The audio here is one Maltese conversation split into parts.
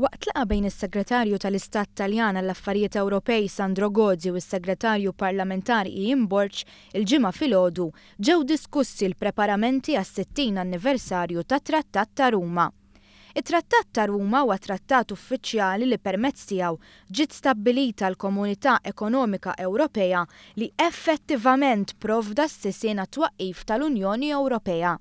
Waqt laqa bejn is-Segretarju tal-Istat Taljan għall-Affarijiet Ewropej Sandro Gozi u s-Segretarju Parlamentari Ian Borg il-ġimgħa filgħodu ġew diskussi l-preparamenti għas-60 anniversarju tat-Trattat ta' Ruma. It-Trattat ta' Ruma huwa trattat uffiċjali li permezz tiegħu ġiet stabbilita l-Komunità Ekonomika Ewropea li effettivament provda s-sisien twaqqif tal-Unjoni Ewropea.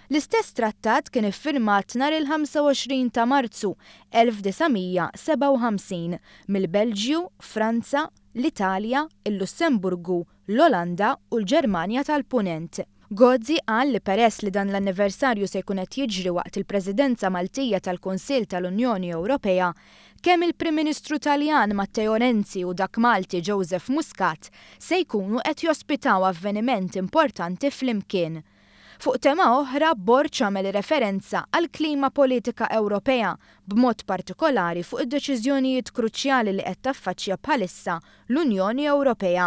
L-istess trattat kien iffirmat nhar il-25 ta' Marzu 1957 mill-Belġju, Franza, l-Italja, il-Lussemburgu, l-Olanda u l-Ġermanja tal-Punent. Gozi qal li peress li dan l-anniversarju se jkun qed jiġri waqt il-Presidenza Maltija tal-Kunsill tal-Unjoni Ewropea, kemm il-Prim Ministru Taljan Matteo Renzi u dak Malti Joseph Muscat se jkunu qed jospitaw avveniment importanti flimkien. Fuq tema oħra, Borg għamel referenza għal klima politika Ewropea b'mod partikolari fuq id-deċiżjonijiet kruċjali li qed taffaċċja bħalissa l-Unjoni Ewropea,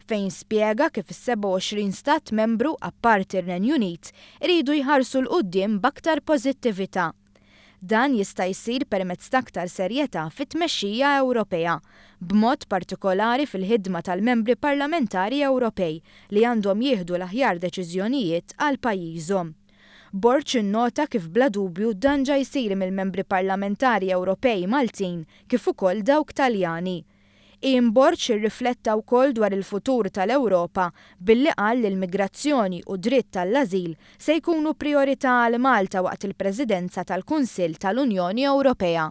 fejn spjega kif is-27 stat membru apparti r-Renju Unit iridu jħarsu l-quddiem b'aktar pożittività. Dan jista' jsir permezz ta' aktar serjetà fit-tmexxija Ewropea, b'mod partikolari fil-ħidma tal-membri parlamentari Ewropej li għandhom jieħdu l-aħjar deċiżjonijiet għal pajjiżhom. Borg innota kif bla dubju dan ġa jsir mill-membri parlamentari Ewropej Maltin kif ukoll dawk Taljani. Ian Borg irrifletta wkoll dwar il-futur tal-Ewropa billi qal li l-migrazzjoni u dritt tal-ażil se jkunu priorità għal Malta waqt il-Presidenza tal-Kunsill tal-Unjoni Ewropea.